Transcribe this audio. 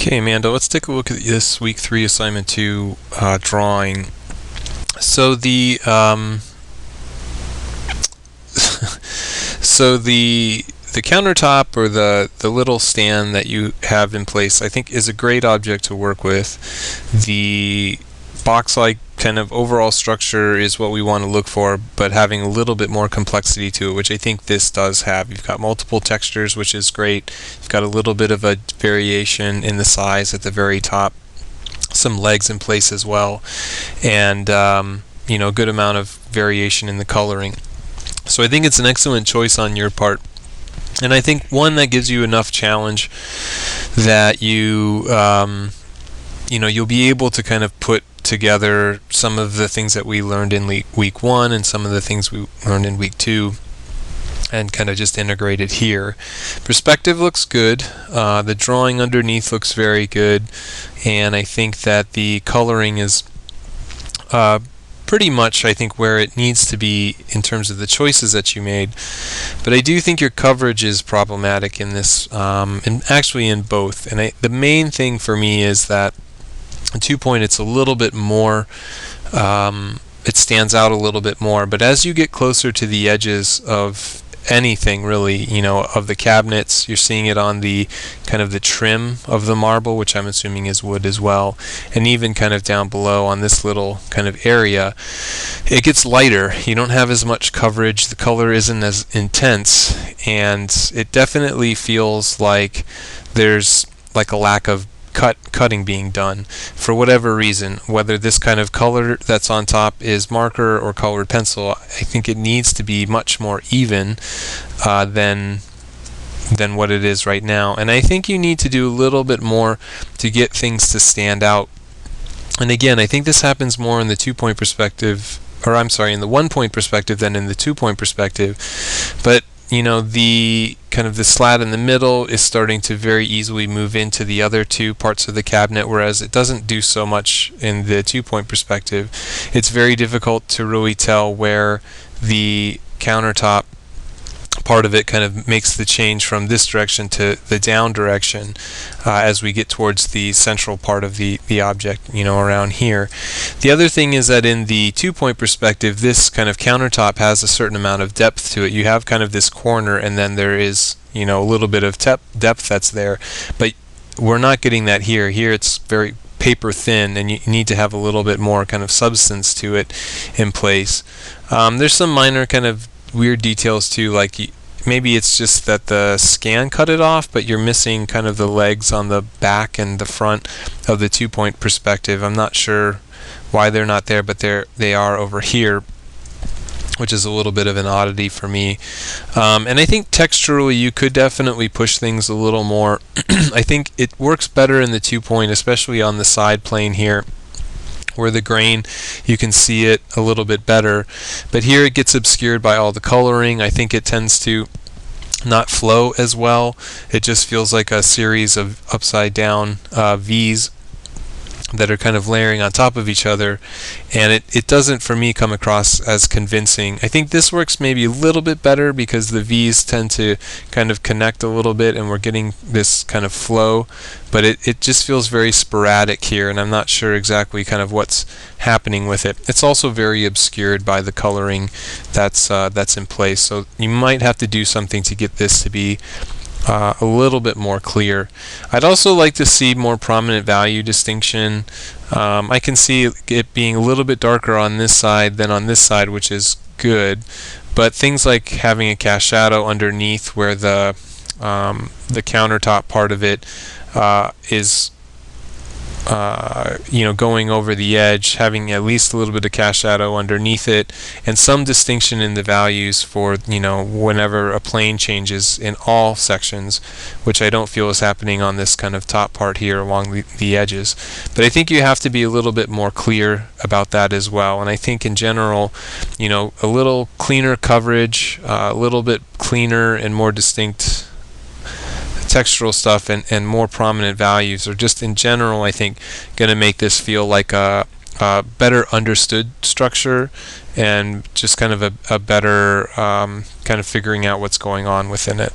Okay, Amanda, let's take a look at this week 3 assignment 2 drawing. So the the countertop, or the little stand that you have in place, I think is a great object to work with. The box-like kind of overall structure is what we want to look for, but having a little bit more complexity to it, which I think this does have. You've got multiple textures, which is great. You've got a little bit of a variation in the size at the very top, some legs in place as well, and a good amount of variation in the coloring. So I think it's an excellent choice on your part, and I think one that gives you enough challenge that you'll be able to kind of put together some of the things that we learned in week 1 and some of the things we learned in week 2 and kind of just integrate it here. Perspective looks good. The drawing underneath looks very good, and I think that the coloring is pretty much, I think, where it needs to be in terms of the choices that you made. But I do think your coverage is problematic in this, and actually in both. And the main thing for me is that in 2-point it's a little bit more, it stands out a little bit more. But as you get closer to the edges of anything really, of the cabinets, you're seeing it on the kind of the trim of the marble, which I'm assuming is wood as well, and even kind of down below on this little kind of area, it gets lighter. You don't have as much coverage, the color isn't as intense, and it definitely feels like there's like a lack of cutting being done for whatever reason. Whether this kind of color that's on top is marker or colored pencil, I think it needs to be much more even than what it is right now. And I think you need to do a little bit more to get things to stand out. And again, I think this happens more in the 2-point perspective, or I'm sorry, in the 1-point perspective than in the 2-point perspective. But the kind of the slat in the middle is starting to very easily move into the other two parts of the cabinet, whereas it doesn't do so much in the 2-point perspective. It's very difficult to really tell where the countertop part of it kind of makes the change from this direction to the down direction as we get towards the central part of the object, around here. The other thing is that in the 2-point perspective, this kind of countertop has a certain amount of depth to it. You have kind of this corner, and then there is, a little bit of depth that's there, but we're not getting that here. Here it's very paper thin, and you need to have a little bit more kind of substance to it in place. There's some minor kind of weird details too, like maybe it's just that the scan cut it off, but you're missing kind of the legs on the back and the front of the 2-point perspective. I'm not sure why they're not there, but they are over here, which is a little bit of an oddity for me. And I think texturally you could definitely push things a little more. I think it works better in the 2-point, especially on the side plane here, where the grain, you can see it a little bit better, but here it gets obscured by all the coloring. I think it tends to not flow as well. It just feels like a series of upside down V's that are kind of layering on top of each other, and it doesn't, for me, come across as convincing. I think this works maybe a little bit better because the V's tend to kind of connect a little bit and we're getting this kind of flow, but it just feels very sporadic here, and I'm not sure exactly kind of what's happening with it. It's also very obscured by the coloring that's in place, so you might have to do something to get this to be a little bit more clear. I'd also like to see more prominent value distinction. I can see it being a little bit darker on this side than on this side, which is good, but things like having a cast shadow underneath where the countertop part of it is going over the edge, having at least a little bit of cast shadow underneath it, and some distinction in the values for whenever a plane changes in all sections, which I don't feel is happening on this kind of top part here along the edges. But I think you have to be a little bit more clear about that as well. And I think in general, a little cleaner coverage, a little bit cleaner and more distinct textural stuff, and more prominent values, or just in general, I think, going to make this feel like a better understood structure, and just kind of a better kind of figuring out what's going on within it.